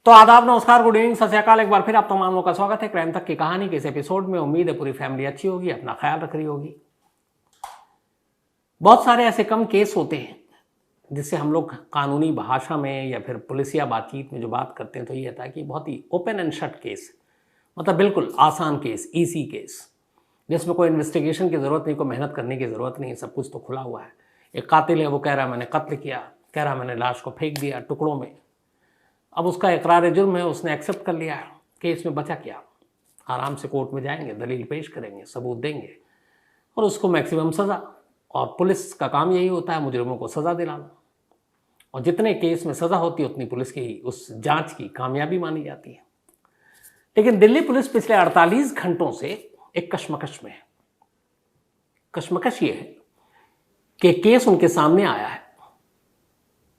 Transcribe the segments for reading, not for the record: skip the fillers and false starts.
तो आदाब, नमस्कार, गुड इवनिंग, सत श्री अकाल। एक बार फिर आप तमाम लोगों का स्वागत है क्राइम तक की कहानी के इस एपिसोड में। उम्मीद है पूरी फैमिली अच्छी होगी, अपना ख्याल रख रही होगी। बहुत सारे ऐसे कम केस होते हैं जिससे हम लोग कानूनी भाषा में या फिर पुलिसिया बातचीत में जो बात करते हैं तो ये होता है कि बहुत ही ओपन एंड शट केस, मतलब बिल्कुल आसान केस, ईजी केस, जिसमें कोई इन्वेस्टिगेशन की ज़रूरत नहीं, कोई मेहनत करने की ज़रूरत नहीं, सब कुछ तो खुला हुआ है। एक कातिल है, वो कह रहा है मैंने कत्ल किया, कह रहा है मैंने लाश को फेंक दिया टुकड़ों में। अब उसका इकरार जुर्म है, उसने एक्सेप्ट कर लिया है। केस में बचा क्या? आराम से कोर्ट में जाएंगे, दलील पेश करेंगे, सबूत देंगे और उसको मैक्सिमम सज़ा। और पुलिस का काम यही होता है मुजरिमों को सज़ा दिलाना, और जितने केस में सज़ा होती है उतनी पुलिस की उस जांच की कामयाबी मानी जाती है। लेकिन दिल्ली पुलिस पिछले 48 घंटों से एक कश्मकश में है। कश्मकश ये है कि केस उनके सामने आया है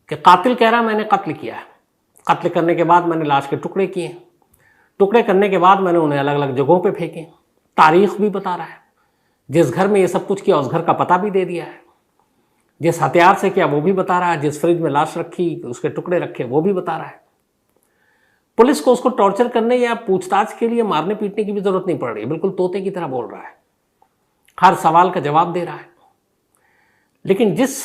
कि कातिल कह रहा मैंने कत्ल किया है, कत्ल करने के बाद मैंने लाश के टुकड़े किए, टुकड़े करने के बाद मैंने उन्हें अलग अलग जगहों पे फेंके। तारीख भी बता रहा है, जिस घर में ये सब कुछ किया उस घर का पता भी दे दिया है, जिस हथियार से किया वो भी बता रहा है, जिस फ्रिज में लाश रखी उसके टुकड़े रखे वो भी बता रहा है। पुलिस को उसको टॉर्चर करने या पूछताछ के लिए मारने पीटने की भी जरूरत नहीं पड़ रही, बिल्कुल तोते की तरह बोल रहा है, हर सवाल का जवाब दे रहा है। लेकिन जिस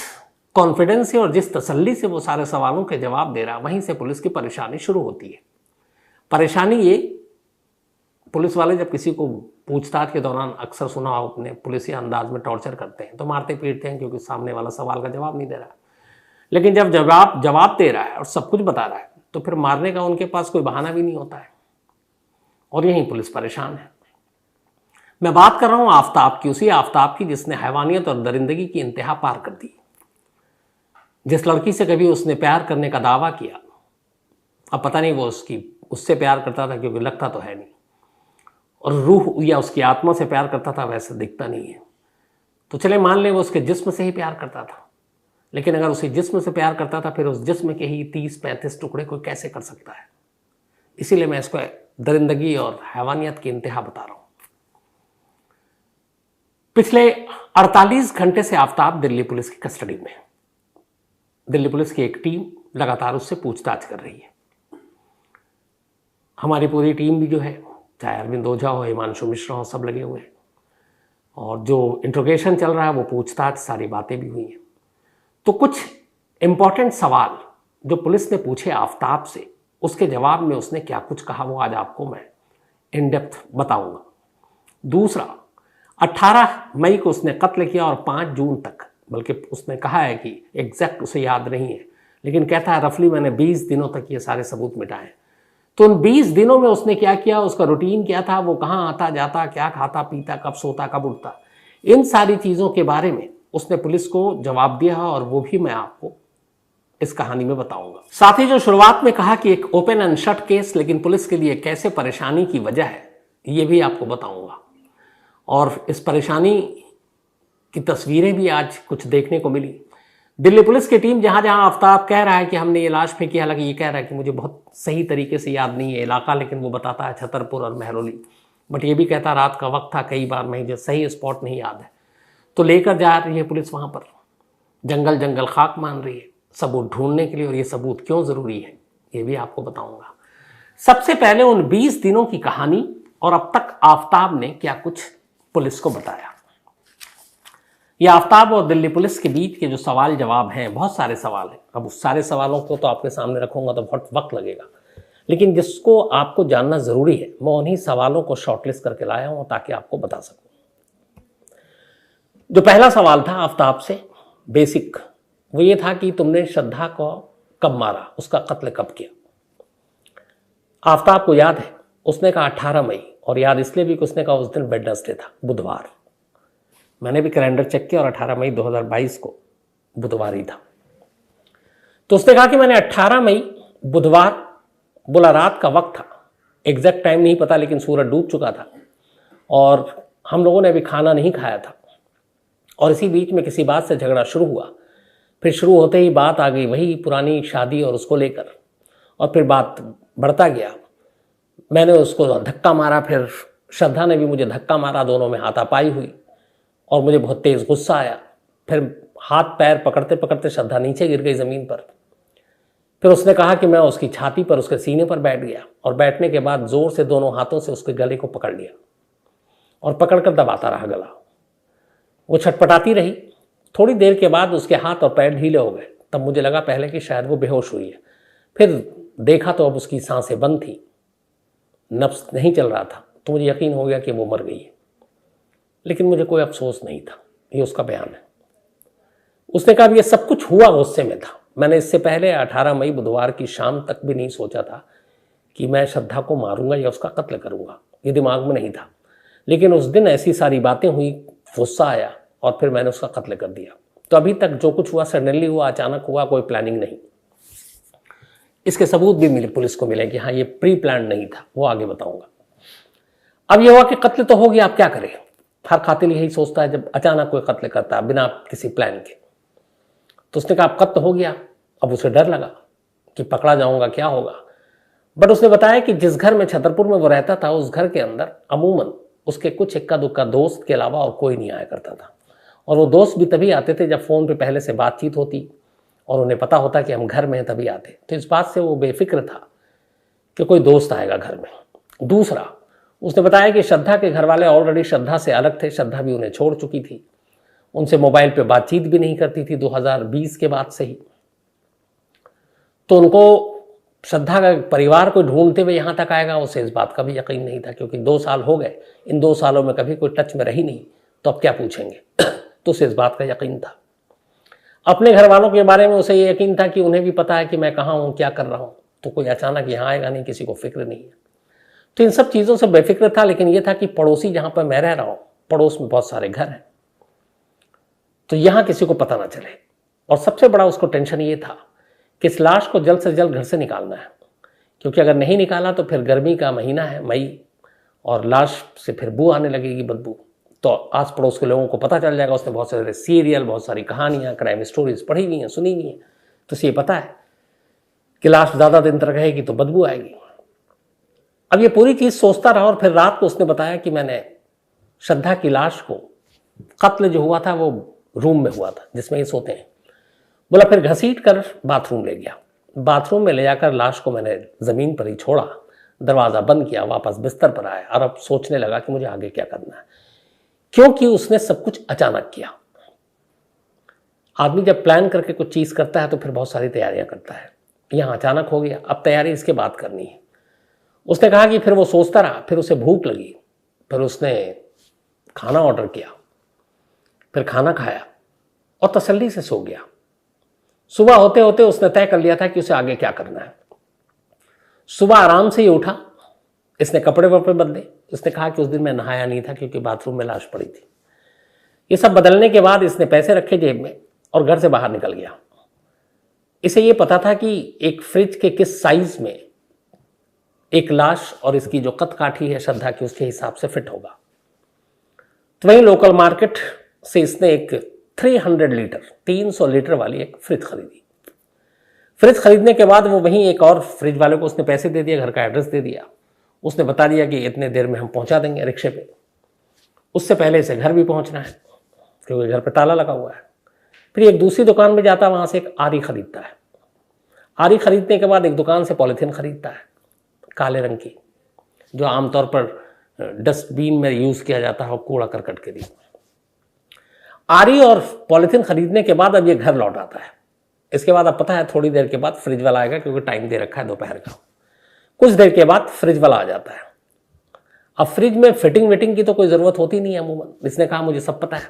कॉन्फिडेंस से और जिस तसल्ली से वो सारे सवालों के जवाब दे रहा है, वहीं से पुलिस की परेशानी शुरू होती है। परेशानी ये, पुलिस वाले जब किसी को पूछताछ के दौरान अक्सर सुना हो अपने पुलिसिया अंदाज में टॉर्चर करते हैं तो मारते पीटते हैं, क्योंकि सामने वाला सवाल का जवाब नहीं दे रहा है। लेकिन जब जवाब दे रहा है और सब कुछ बता रहा है तो फिर मारने का उनके पास कोई बहाना भी नहीं होता है, और यहीं पुलिस परेशान है। मैं बात कर रहा हूं आफताब की, उसी आफताब की जिसने हैवानियत और दरिंदगी की इंतहा पार कर दी। जिस लड़की से कभी उसने प्यार करने का दावा किया, अब पता नहीं वो उससे प्यार करता था, क्योंकि लगता तो है नहीं, और रूह या उसकी आत्मा से प्यार करता था वैसे दिखता नहीं है, तो चले मान लें वो उसके जिस्म से ही प्यार करता था। लेकिन अगर उसी जिस्म से प्यार करता था फिर उस जिस्म के ही 30-35 टुकड़े कोई कैसे कर सकता है? इसीलिए मैं इसको दरिंदगी और हैवानियत की इंतहा बता रहा हूं। पिछले 48 घंटे से आफताब दिल्ली पुलिस की कस्टडी में है। दिल्ली पुलिस की एक टीम लगातार उससे पूछताछ कर रही है। हमारी पूरी टीम भी जो है, चाहे अरविंद ओझा हो, हिमांशु मिश्रा हो, सब लगे हुए हैं, और जो इंट्रोगेशन चल रहा है वो पूछताछ, सारी बातें भी हुई हैं। तो कुछ इंपॉर्टेंट सवाल जो पुलिस ने पूछे आफताब से, उसके जवाब में उसने क्या कुछ कहा वो आज आपको मैं इन डेप्थ बताऊंगा। दूसरा, 18 मई को उसने कत्ल किया और 5 जून तक, बल्कि उसने कहा है कि एग्जैक्ट उसे याद नहीं है, लेकिन कहता है रफली मैंने 20 दिनों तक ये सारे सबूत मिटाए। तो उन 20 दिनों में उसने क्या किया, उसका रूटीन क्या था, वो कहाँ आता जाता, क्या खाता पीता, कब सोता कब उठता, इन सारी चीज़ों के बारे में उसने पुलिस को जवाब दिया, और वो भी मैं आपको इस कहानी में बताऊंगा। साथ ही जो शुरुआत में कहा कि एक ओपन एंड शट केस, लेकिन पुलिस के लिए कैसे परेशानी की वजह है ये भी आपको बताऊंगा। और इस परेशानी की तस्वीरें भी आज कुछ देखने को मिली। दिल्ली पुलिस की टीम जहां जहां आफताब कह रहा है कि हमने ये लाश फेंकी, हालांकि ये कह रहा है कि मुझे बहुत सही तरीके से याद नहीं है इलाका, लेकिन वो बताता है छतरपुर और मेहरौली, बट ये भी कहता रात का वक्त था, कई बार मुझे सही स्पॉट नहीं याद है। तो लेकर जा रही है पुलिस वहां पर, जंगल जंगल खाक मान रही है सबूत ढूंढने के लिए, और ये सबूत क्यों जरूरी है ये भी आपको बताऊंगा। सबसे पहले उन 20 दिनों की कहानी और अब तक आफताब ने क्या कुछ पुलिस को बताया। ये आफताब और दिल्ली पुलिस के बीच के जो सवाल जवाब हैं, बहुत सारे सवाल हैं। अब उस सारे सवालों को तो आपके सामने रखूंगा तो बहुत वक्त लगेगा, लेकिन जिसको आपको जानना जरूरी है मैं उन्हीं सवालों को शॉर्टलिस्ट करके लाया हूं ताकि आपको बता सकूं। जो पहला सवाल था आफताब से, बेसिक, वो ये था कि तुमने श्रद्धा को कब मारा, उसका कत्ल कब किया। आफताब को याद है, उसने कहा 18 मई, और याद इसलिए भी कि उसने कहा उस दिन वेडनेसडे था, बुधवार। मैंने भी कैलेंडर चेक किया और 18 मई 2022 को बुधवार ही था। तो उसने कहा कि मैंने 18 मई बुधवार, बोला रात का वक्त था, एग्जैक्ट टाइम नहीं पता, लेकिन सूरज डूब चुका था और हम लोगों ने अभी खाना नहीं खाया था, और इसी बीच में किसी बात से झगड़ा शुरू हुआ। फिर शुरू होते ही बात आ गई वही पुरानी शादी और उसको लेकर, और फिर बात बढ़ता गया। मैंने उसको धक्का मारा, फिर श्रद्धा ने भी मुझे धक्का मारा, दोनों में हाथापाई हुई और मुझे बहुत तेज गुस्सा आया। फिर हाथ पैर पकड़ते पकड़ते श्रद्धा नीचे गिर गई ज़मीन पर। फिर उसने कहा कि मैं उसकी छाती पर, उसके सीने पर बैठ गया और बैठने के बाद जोर से दोनों हाथों से उसके गले को पकड़ लिया और पकड़कर दबाता रहा गला। वो छटपटाती रही। थोड़ी देर के बाद उसके हाथ और पैर ढीले हो गए। तब मुझे लगा पहले कि शायद वो बेहोश हुई है। फिर देखा तो अब उसकी सांसें बंद थी, नब्ज नहीं चल रहा था। तो मुझे यकीन हो गया कि वो मर गई है। लेकिन मुझे कोई अफसोस नहीं था। ये उसका बयान है। उसने कहा ये सब कुछ हुआ गुस्से में था। मैंने इससे पहले 18 मई बुधवार की शाम तक भी नहीं सोचा था कि मैं श्रद्धा को मारूंगा या उसका कत्ल करूंगा। ये दिमाग में नहीं था। लेकिन उस दिन ऐसी सारी बातें हुई, गुस्सा आया और फिर मैंने उसका कत्ल कर दिया। तो अभी तक जो कुछ हुआ सडनली हुआ, अचानक हुआ, कोई प्लानिंग नहीं। इसके सबूत भी मिले, पुलिस को मिले कि हाँ ये प्री प्लान नहीं था। वो आगे बताऊंगा। अब ये हुआ कि कत्ल तो हो गया, अब क्या करें। हर कातिल यही सोचता है जब अचानक कोई कत्ल करता है बिना किसी प्लान के। तो उसने कहा अब कत्ल हो गया। अब उसे डर लगा कि पकड़ा जाऊंगा, क्या होगा। बट उसने बताया कि जिस घर में छतरपुर में वो रहता था, उस घर के अंदर अमूमन उसके कुछ इक्का दुक्का दोस्त के अलावा और कोई नहीं आया करता था। और वो दोस्त भी तभी आते थे जब फ़ोन पे पहले से बातचीत होती और उन्हें पता होता कि हम घर में हैं, तभी आते। तो इस बात से वो बेफिक्र था कि कोई दोस्त आएगा घर में। दूसरा, उसने बताया कि श्रद्धा के घर वाले ऑलरेडी श्रद्धा से अलग थे। श्रद्धा भी उन्हें छोड़ चुकी थी। उनसे मोबाइल पे बातचीत भी नहीं करती थी 2020 के बाद से ही। तो उनको श्रद्धा का परिवार को ढूंढते हुए यहाँ तक आएगा, उसे इस बात का भी यकीन नहीं था, क्योंकि 2 साल हो गए। इन 2 सालों में कभी कोई टच में रही नहीं, तो अब क्या पूछेंगे। तो उसे इस बात का यकीन था। अपने घर वालों के बारे में उसे ये यकीन था कि उन्हें भी पता है कि मैं कहाँ हूँ, क्या कर रहा हूँ। तो कोई अचानक यहाँ आएगा नहीं, किसी को फिक्र नहीं है। तो इन सब चीज़ों से बेफिक्र था। लेकिन यह था कि पड़ोसी जहाँ पर मैं रह रहा हूँ, पड़ोस में बहुत सारे घर हैं, तो यहाँ किसी को पता ना चले। और सबसे बड़ा उसको टेंशन ये था कि इस लाश को जल्द से जल्द घर से निकालना है, क्योंकि अगर नहीं निकाला तो फिर गर्मी का महीना है, मई, और लाश से फिर बू आने लगेगी, बदबू। तो आस पड़ोस के लोगों को पता चल जाएगा। उसने बहुत सारे सीरियल, बहुत सारी कहानियाँ, क्राइम स्टोरीज पढ़ी हुई हैं, सुनी हुई हैं। तो उसे ये पता है कि लाश ज़्यादा दिन तक रहेगी तो बदबू आएगी। अब ये पूरी चीज़ सोचता रहा और फिर रात को उसने बताया कि मैंने श्रद्धा की लाश को, कत्ल जो हुआ था वो रूम में हुआ था जिसमें ये सोते हैं। बोला फिर घसीट कर बाथरूम ले गया। बाथरूम में ले जाकर लाश को मैंने ज़मीन पर ही छोड़ा, दरवाज़ा बंद किया, वापस बिस्तर पर आया और अब सोचने लगा कि मुझे आगे क्या करना है, क्योंकि उसने सब कुछ अचानक किया। आदमी जब प्लान करके कुछ चीज़ करता है तो फिर बहुत सारी तैयारियां करता है। यहाँ अचानक हो गया, अब तैयारी इसके बाद करनी है। उसने कहा कि फिर वो सोचता रहा, फिर उसे भूख लगी, फिर उसने खाना ऑर्डर किया, फिर खाना खाया और तसल्ली से सो गया। सुबह होते होते उसने तय कर लिया था कि उसे आगे क्या करना है। सुबह आराम से ही उठा, इसने कपड़े वपड़े बदले। इसने कहा कि उस दिन मैं नहाया नहीं था क्योंकि बाथरूम में लाश पड़ी थी। ये सब बदलने के बाद इसने पैसे रखे जेब में और घर से बाहर निकल गया। इसे ये पता था कि एक फ्रिज के किस साइज में एक लाश और इसकी जो कद काठी है श्रद्धा की, उसके हिसाब से फिट होगा। तो वहीं लोकल मार्केट से इसने एक 300 लीटर वाली एक फ्रिज खरीदी। फ्रिज खरीदने के बाद वो वहीं एक और फ्रिज वाले को उसने पैसे दे दिए, घर का एड्रेस दे दिया। उसने बता दिया कि इतने देर में हम पहुंचा देंगे रिक्शे पे। उससे पहले इसे घर भी पहुंचना है क्योंकि घर पे ताला लगा हुआ है। फिर एक दूसरी दुकान में जाता, वहां से एक आरी खरीदता है। आरी खरीदने के बाद एक दुकान से पॉलीथीन खरीदता है काले रंग की, जो आमतौर पर डस्टबिन में यूज किया जाता है और कूड़ा करकट के लिए। आरी और पॉलीथीन खरीदने के बाद अब ये घर लौट आता है। इसके बाद अब पता है थोड़ी देर के बाद फ्रिज वाला आएगा, क्योंकि टाइम दे रखा है दोपहर का। कुछ देर के बाद फ्रिज वाला आ जाता है। अब फ्रिज में फिटिंग विटिंग की तो कोई ज़रूरत होती नहीं है अमूमन। इसने कहा मुझे सब पता है,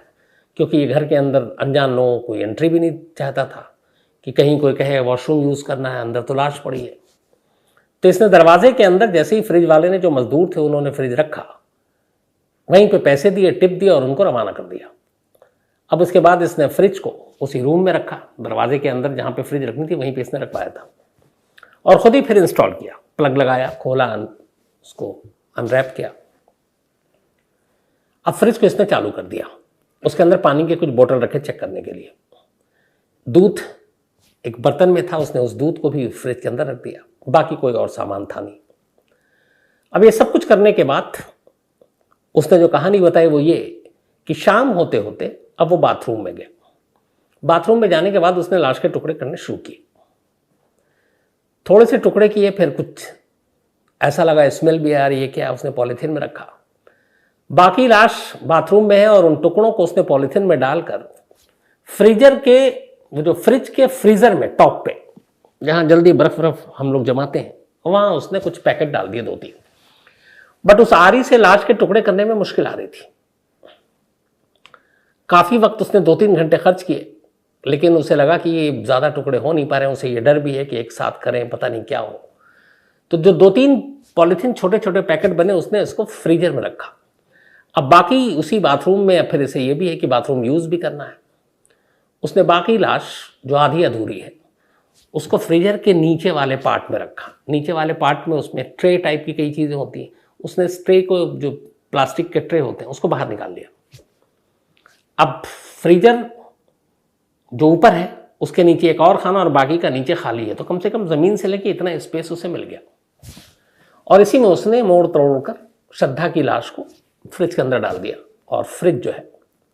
क्योंकि ये घर के अंदर अनजान लोगों कोई एंट्री भी नहीं चाहता था कि कहीं कोई कहे वॉशरूम यूज़ करना है, अंदर तो लाश पड़ी है। तो इसने दरवाजे के अंदर जैसे ही फ्रिज वाले ने, जो मजदूर थे उन्होंने फ्रिज रखा, वहीं पे पैसे दिए, टिप दिया और उनको रवाना कर दिया। अब उसके बाद इसने फ्रिज को उसी रूम में रखा, दरवाजे के अंदर जहाँ पे फ्रिज रखनी थी वहीं पे इसने रखवाया था, और खुद ही फिर इंस्टॉल किया। प्लग लगाया, खोला, उसको अनरैप किया। अब फ्रिज को इसने चालू कर दिया। उसके अंदर पानी के कुछ बोतल रखे चेक करने के लिए। दूध एक बर्तन में था, उसने उस दूध को भी फ्रिज के अंदर रख दिया। बाकी कोई और सामान था नहीं। अब ये सब कुछ करने के बाद उसने जो कहानी बताई वो ये कि शाम होते होते अब वो बाथरूम में गया। बाथरूम में जाने के बाद उसने लाश के टुकड़े करने शुरू किए। थोड़े से टुकड़े किए, फिर कुछ ऐसा लगा स्मेल भी आ रही है, क्या उसने पॉलीथीन में रखा। बाकी लाश बाथरूम में है और उन टुकड़ों को उसने पॉलीथीन में डालकर फ्रीजर के, जो फ्रिज के फ्रीजर में टॉप पे जहां जल्दी बर्फ हम लोग जमाते हैं, वहां उसने कुछ पैकेट डाल दिए 2-3। बट उस आरी से लाश के टुकड़े करने में मुश्किल आ रही थी। काफी वक्त उसने 2-3 घंटे खर्च किए, लेकिन उसे लगा कि ये ज्यादा टुकड़े हो नहीं पा रहे हैं। उसे ये डर भी है कि एक साथ करें पता नहीं क्या हो। तो जो 2-3 पॉलीथीन छोटे छोटे पैकेट बने, उसने इसको फ्रीजर में रखा। अब बाकी उसी बाथरूम में, फिर इसे ये भी है कि बाथरूम यूज भी करना है। उसने बाकी लाश जो आधी अधूरी है उसको फ्रीजर के नीचे वाले पार्ट में रखा। नीचे वाले पार्ट में उसमें ट्रे टाइप की कई चीजें होती हैं। उसने इस ट्रे को, जो प्लास्टिक के ट्रे होते हैं, उसको बाहर निकाल लिया। अब फ्रीजर जो ऊपर है उसके नीचे एक और खाना और बाकी का नीचे खाली है, तो कम से कम जमीन से लेके इतना स्पेस उसे मिल गया। और इसी में उसने मोड़ तोड़ कर श्रद्धा की लाश को फ्रिज के अंदर डाल दिया और फ्रिज जो है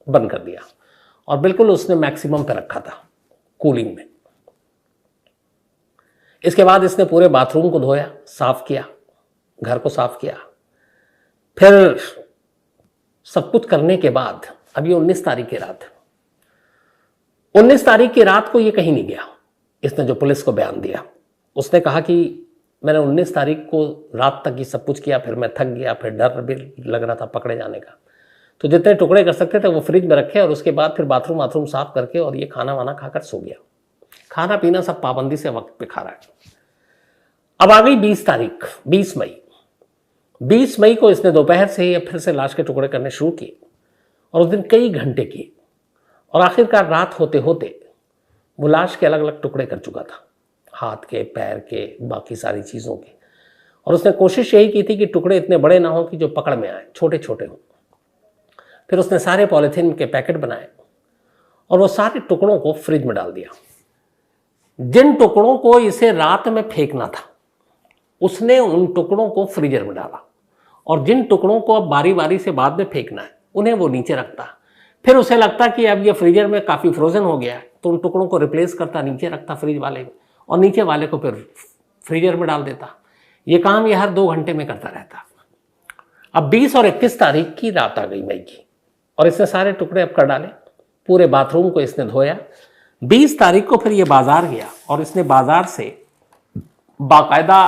बंद कर दिया। और बिल्कुल उसने मैक्सिमम पे रखा था, कूलिंग में। इसके बाद इसने पूरे बाथरूम को धोया, साफ किया, घर को साफ किया। फिर सब कुछ करने के बाद, अब ये 19 तारीख की रात है। 19 तारीख की रात को ये कहीं नहीं गया। इसने जो पुलिस को बयान दिया, उसने कहा कि मैंने 19 तारीख को रात तक ये सब कुछ किया, फिर मैं थक गया, फिर डर भी लग रहा था पकड़े जाने का। तो जितने टुकड़े कर सकते थे वो फ्रिज में रखे और उसके बाद फिर बाथरूम साफ करके और ये खाना वाना खाकर सो गया। खाना पीना सब पाबंदी से वक्त पे खा रहा है। अब आ गई 20 तारीख, 20 मई। 20 मई को इसने दोपहर से ही फिर से लाश के टुकड़े करने शुरू किए और उस दिन कई घंटे किए। और आखिरकार रात होते होते वो लाश के अलग अलग टुकड़े कर चुका था, हाथ के, पैर के, बाकी सारी चीज़ों के। और उसने कोशिश यही की थी कि टुकड़े इतने बड़े ना हो कि जो पकड़ में आए, छोटे छोटे हों। फिर उसने सारे पॉलीथीन के पैकेट बनाए और वो सारे टुकड़ों को फ्रिज में डाल दिया। जिन टुकड़ों को इसे रात में फेंकना था उसने उन टुकड़ों को फ्रीजर में डाला, और जिन टुकड़ों को अब बारी बारी से बाद में फेंकना है उन्हें वो नीचे रखता। फिर उसे लगता कि अब ये फ्रीजर में काफ़ी फ्रोजन हो गया है, तो उन टुकड़ों को रिप्लेस करता, नीचे रखता फ्रिज वाले में, और नीचे वाले को फिर फ्रीजर में डाल देता। ये काम ये हर 2 घंटे में करता रहता। अब 20 और 21 तारीख की रात आ गई मई की, और इसने सारे टुकड़े अब कर डाले। पूरे बाथरूम को इसने धोया। 20 तारीख को फिर ये बाजार गया और इसने बाजार से बाकायदा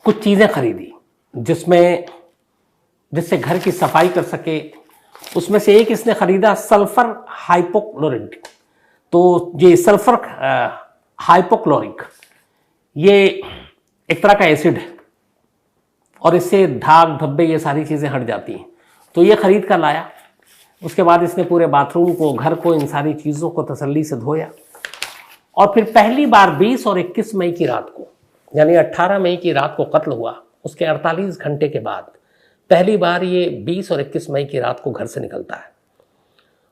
कुछ चीज़ें खरीदी जिससे घर की सफाई कर सके। उसमें से एक इसने खरीदा सल्फर हाइपोक्लोरिक। तो ये सल्फर हाइपोक्लोरिक ये एक तरह का एसिड है और इससे दाग धब्बे ये सारी चीज़ें हट जाती हैं। तो ये खरीद कर लाया। उसके बाद इसने पूरे बाथरूम को, घर को, इन सारी चीज़ों को तसल्ली से धोया। और फिर पहली बार 20 और 21 मई की रात को, यानी 18 मई की रात को कत्ल हुआ, उसके 48 घंटे के बाद पहली बार ये 20 और 21 मई की रात को घर से निकलता है।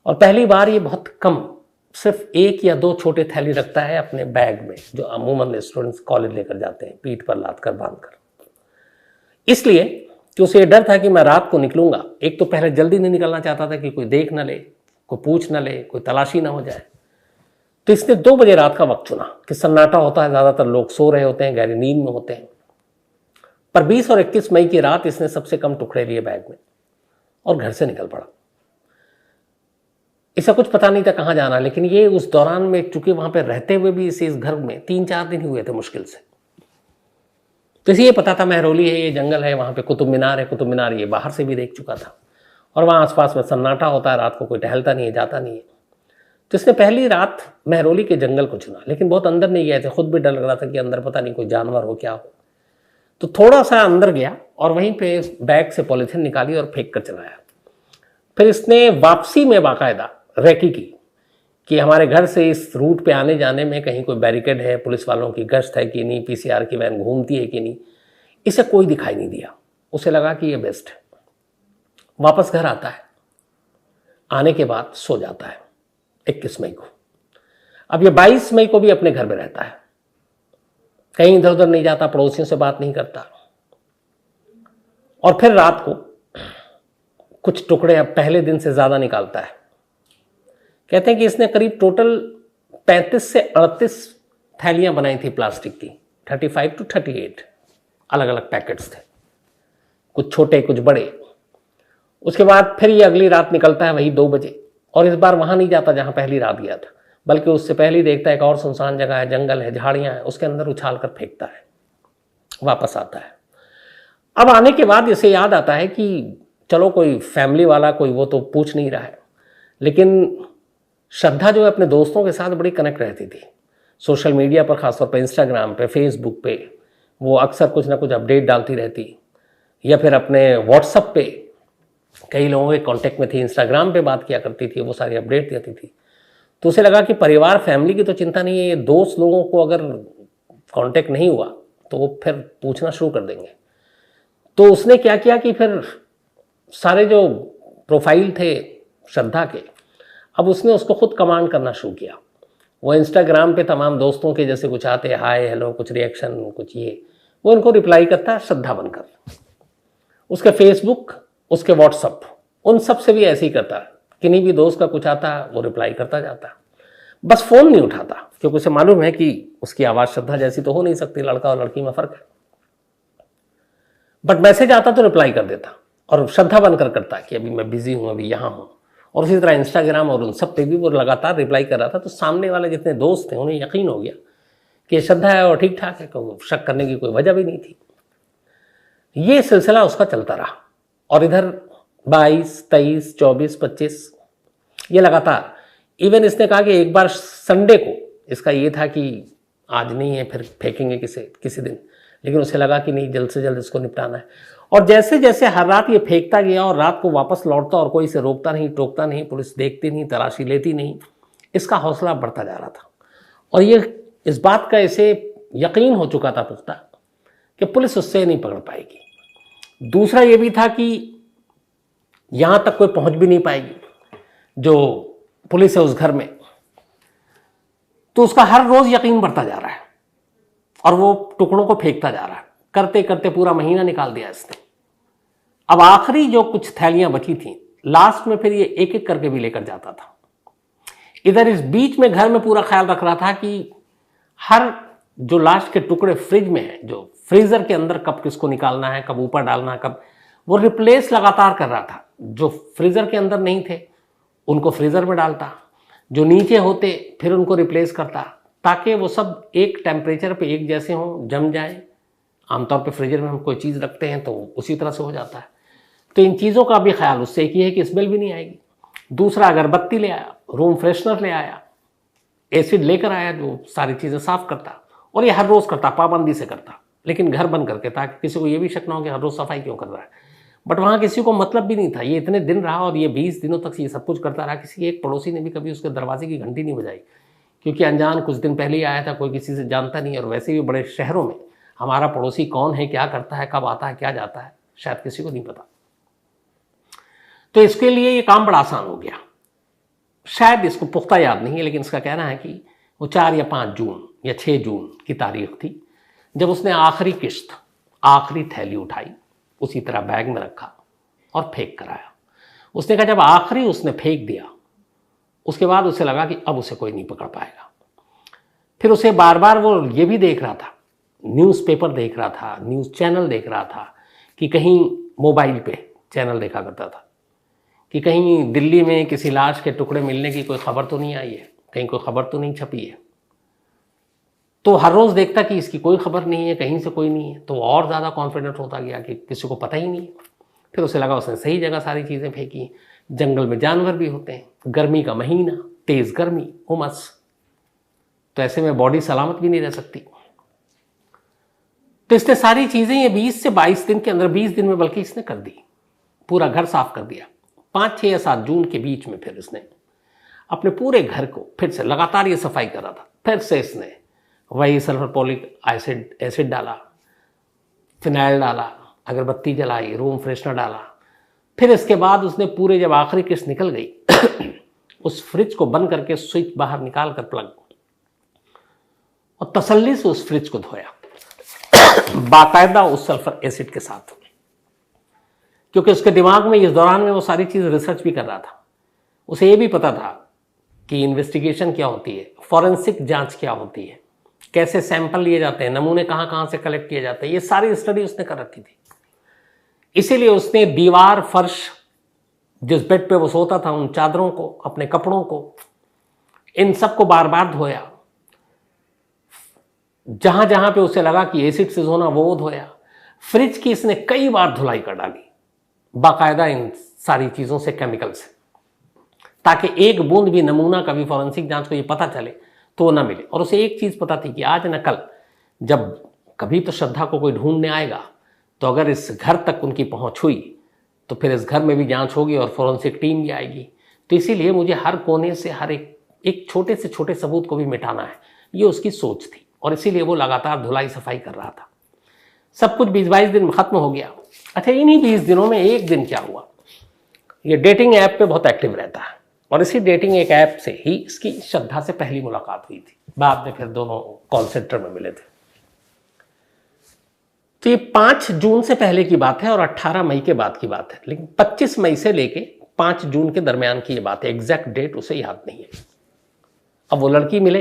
और पहली बार ये बहुत कम, सिर्फ 1 या 2 छोटे थैली रखता है अपने बैग में, जो अमूमन स्टूडेंट्स कॉलेज लेकर जाते हैं, पीठ पर लाद कर बांध कर। इसलिए कि उसे डर था कि मैं रात को निकलूंगा। एक तो पहले जल्दी नहीं निकलना चाहता था कि कोई देख ना ले, कोई पूछ ना ले, कोई तलाशी ना हो जाए। तो इसने 2 बजे रात का वक्त चुना कि सन्नाटा होता है, ज़्यादातर लोग सो रहे होते हैं, गहरी नींद में होते हैं। पर 20 और 21 मई की रात इसने सबसे कम टुकड़े लिए बैग में और घर से निकल पड़ा। इसे कुछ पता नहीं था कहाँ जाना, लेकिन ये उस दौरान में, चूंकि वहां पर रहते हुए भी इसे इस घर में 3-4 दिन ही हुए थे मुश्किल से, तो इसे ये पता था महरौली है, ये जंगल है, वहां पे कुतुब मीनार है। कुतुब मीनार ये बाहर से भी देख चुका था और वहां आसपास में सन्नाटा होता है, रात को कोई टहलता नहीं है, जाता नहीं है। तो इसने पहली रात महरौली के जंगल को चुना, लेकिन बहुत अंदर नहीं गए थे, खुद भी डर लग रहा था कि अंदर पता नहीं कोई जानवर हो, क्या हो। तो थोड़ा सा अंदर गया और वहीं पे बैग से पॉलीथीन निकाली और फेंक कर चलाया। फिर इसने वापसी में बाकायदा रेकी की कि हमारे घर से इस रूट पे आने जाने में कहीं कोई बैरिकेड है, पुलिस वालों की गश्त है कि नहीं, पीसीआर की वैन घूमती है कि नहीं। इसे कोई दिखाई नहीं दिया। उसे लगा कि ये बेस्ट है। वापस घर आता है, आने के बाद सो जाता है 21 मई को। अब ये 22 मई को भी अपने घर में रहता है, कहीं इधर उधर नहीं जाता, पड़ोसियों से बात नहीं करता। और फिर रात को कुछ टुकड़े अब पहले दिन से ज्यादा निकालता है। कहते हैं कि इसने करीब टोटल 35 से 38 थैलियां बनाई थी प्लास्टिक की, 35 to 38 अलग अलग पैकेट्स थे, कुछ छोटे कुछ बड़े। उसके बाद फिर ये अगली रात निकलता है वही 2 बजे, और इस बार वहां नहीं जाता जहां पहली रात गया था, बल्कि उससे पहले ही देखता है एक और सुनसान जगह है, जंगल है, झाड़ियां हैं, उसके अंदर उछाल कर फेंकता है, वापस आता है। अब आने के बाद इसे याद आता है कि चलो कोई फैमिली वाला कोई वो तो पूछ नहीं रहा है, लेकिन श्रद्धा जो है अपने दोस्तों के साथ बड़ी कनेक्ट रहती थी। सोशल मीडिया पर, खासतौर पर इंस्टाग्राम पे, फेसबुक पे वो अक्सर कुछ ना कुछ अपडेट डालती रहती, या फिर अपने व्हाट्सएप पे कई लोगों के कांटेक्ट में थी, इंस्टाग्राम पे बात किया करती थी, वो सारी अपडेट देती थी। तो उसे लगा कि परिवार फैमिली की तो चिंता नहीं है, ये दोस्त लोगों को अगर कांटेक्ट नहीं हुआ तो वो फिर पूछना शुरू कर देंगे। तो उसने क्या किया कि फिर सारे जो प्रोफाइल थे श्रद्धा के, अब उसने उसको खुद कमांड करना शुरू किया। वो इंस्टाग्राम पे तमाम दोस्तों के जैसे कुछ आते, हाय हेलो, कुछ रिएक्शन, कुछ ये, वो उनको रिप्लाई करता श्रद्धा बनकर। उसके फेसबुक, उसके व्हाट्सअप, उन सब से भी ऐसे ही करता, किन्हीं भी दोस्त का कुछ आता वो रिप्लाई करता जाता, बस फोन नहीं उठाता, क्योंकि उसे मालूम है कि उसकी आवाज श्रद्धा जैसी तो हो नहीं सकती, लड़का और लड़की में फर्क है। बट मैसेज आता तो रिप्लाई कर देता, और श्रद्धा बनकर करता कि अभी मैं बिजी हूं, अभी यहां हूं। और उसी तरह इंस्टाग्राम और उन सब पे भी वो लगातार रिप्लाई कर रहा था। तो सामने वाले जितने दोस्त थे उन्हें यकीन हो गया कि श्रद्धा है और ठीक ठाक है, शक करने की कोई वजह भी नहीं थी। ये सिलसिला उसका चलता रहा, और इधर 22, 23, 24, 25 ये लगातार। इवन इसने कहा कि एक बार संडे को, इसका ये था कि आज नहीं है, फिर फेंकेंगे किसी दिन, लेकिन उसे लगा कि नहीं, जल्द से जल्द इसको निपटाना है। और जैसे जैसे हर रात ये फेंकता गया और रात को वापस लौटता, और कोई इसे रोकता नहीं, टोकता नहीं, पुलिस देखती नहीं, तलाशी लेती नहीं, इसका हौसला बढ़ता जा रहा था। और ये इस बात का इसे यकीन हो चुका था पुख्ता कि पुलिस उससे नहीं पकड़ पाएगी। दूसरा ये भी था कि यहां तक कोई पहुंच भी नहीं पाएगी जो पुलिस है उस घर में। तो उसका हर रोज यकीन बढ़ता जा रहा है, और वो टुकड़ों को फेंकता जा रहा है। करते करते पूरा महीना निकाल दिया इसने। अब आखिरी जो कुछ थैलियां बची थी, लास्ट में फिर ये एक एक करके भी लेकर जाता था। इधर इस बीच में घर में पूरा ख्याल रख रहा था कि हर जो लास्ट के टुकड़े फ्रिज में है, जो फ्रीजर के अंदर कब किसको निकालना है, कब ऊपर डालना है, कब, वो रिप्लेस लगातार कर रहा था। जो फ्रीजर के अंदर नहीं थे उनको फ्रीजर में डालता, जो नीचे होते फिर उनको रिप्लेस करता, ताकि वो सब एक टेम्परेचर पे एक जैसे हों, जम जाए। आमतौर पे फ्रीजर में हम कोई चीज़ रखते हैं तो उसी तरह से हो जाता है। तो इन चीज़ों का भी ख्याल, उससे एक ये है कि स्मेल भी नहीं आएगी। दूसरा, अगरबत्ती ले आया, रूम फ्रेशनर ले आया, एसिड लेकर आया जो सारी चीज़ें साफ करता, और ये हर रोज़ करता, पाबंदी से करता, लेकिन घर बंद करके, ताकि किसी को ये भी शक ना हो कि हर रोज़ सफाई क्यों कर रहा है। बट वहाँ किसी को मतलब भी नहीं था। ये इतने दिन रहा और ये 20 दिनों तक ये सब कुछ करता रहा। किसी एक पड़ोसी ने भी कभी उसके दरवाजे की घंटी नहीं बजाई, क्योंकि अनजान कुछ दिन पहले ही आया था, कोई किसी से जानता नहीं। और वैसे भी बड़े शहरों में हमारा पड़ोसी कौन है, क्या करता है, कब आता है, क्या जाता है, शायद किसी को नहीं पता। तो इसके लिए ये काम बड़ा आसान हो गया। शायद इसको पुख्ता याद नहीं है, लेकिन इसका कहना है कि वो 4 या 5 जून या 6 जून की तारीख थी जब उसने आखिरी किश्त, आखिरी थैली उठाई, उसी तरह बैग में रखा और फेंक कर आया। उसने कहा जब आखिरी उसने फेंक दिया, उसके बाद उसे लगा कि अब उसे कोई नहीं पकड़ पाएगा। फिर उसे बार बार वो ये भी देख रहा था, न्यूज़पेपर देख रहा था, न्यूज़ चैनल देख रहा था, कि कहीं मोबाइल पे चैनल देखा करता था कि कहीं दिल्ली में किसी लाश के टुकड़े मिलने की कोई खबर तो नहीं आई है, कहीं कोई खबर तो नहीं छपी है। तो हर रोज़ देखता कि इसकी कोई खबर नहीं है, कहीं से कोई नहीं है, तो और ज़्यादा कॉन्फिडेंट होता गया कि किसी को पता ही नहीं है। फिर उसे लगा उसने सही जगह सारी चीज़ें फेंकी। जंगल में जानवर भी होते हैं, गर्मी का महीना, तेज़ गर्मी, उमस, तो ऐसे में बॉडी सलामत भी नहीं रह सकती। तो इसने सारी चीज़ें ये 20 से 22 दिन के अंदर, 20 दिन में बल्कि इसने कर दी, पूरा घर साफ कर दिया। 5, 6 या 7 जून के बीच में फिर इसने अपने पूरे घर को फिर से लगातार ये सफाई कर रहा था। फिर से इसने वही सल्फरपोलिक एसिड डाला, फिनाइल डाला, अगरबत्ती जलाई, रूम फ्रेशनर डाला। फिर इसके बाद उसने पूरे, जब आखिरी किस्त निकल गई उस फ्रिज को बंद करके स्विच बाहर निकाल कर प्लग, और तसल्ली से उस फ्रिज को धोया बाकायदा उस सल्फर एसिड के साथ, क्योंकि उसके दिमाग में इस दौरान में वो सारी चीज़ रिसर्च भी कर रहा था। उसे ये भी पता था कि इन्वेस्टिगेशन क्या होती है, फॉरेंसिक जांच क्या होती है, कैसे सैंपल लिए जाते हैं, नमूने कहाँ कहाँ से कलेक्ट किए जाते हैं, ये सारी स्टडी उसने कर रखी थी। इसीलिए उसने दीवार, फर्श, जिस बेड पे वो सोता था, उन चादरों को, अपने कपड़ों को, इन सबको बार बार धोया। जहां जहां पे उसे लगा कि एसिड से धोना वो धोया। फ्रिज की इसने कई बार धुलाई कर डाली बाकायदा इन सारी चीजों से, केमिकल से, ताकि एक बूंद भी नमूना कभी फॉरेंसिक जांच को ये पता चले तो ना मिले। और उसे एक चीज पता थी कि आज न कल जब कभी तो श्रद्धा को कोई ढूंढने आएगा, तो अगर इस घर तक उनकी पहुंच हुई तो फिर इस घर में भी जांच होगी और फॉरेंसिक टीम भी आएगी। तो इसीलिए मुझे हर कोने से हर एक छोटे से छोटे सबूत को भी मिटाना है, ये उसकी सोच थी। और इसीलिए वो लगातार धुलाई सफाई कर रहा था। सब कुछ 20-22 दिन में खत्म हो गया। अच्छा, इन्हीं 20 दिनों में एक दिन क्या हुआ, ये डेटिंग ऐप पे बहुत एक्टिव रहता है और इसी डेटिंग एक ऐप से ही इसकी श्रद्धा से पहली मुलाकात हुई थी। बाद में फिर दोनों कॉल सेंटर में मिले थे। तो ये 5 जून से पहले की बात है और 18 मई के बाद की बात है, लेकिन 25 मई से लेके 5 जून के दरमियान की ये बात है। एग्जैक्ट डेट उसे याद नहीं है। अब वो लड़की मिले,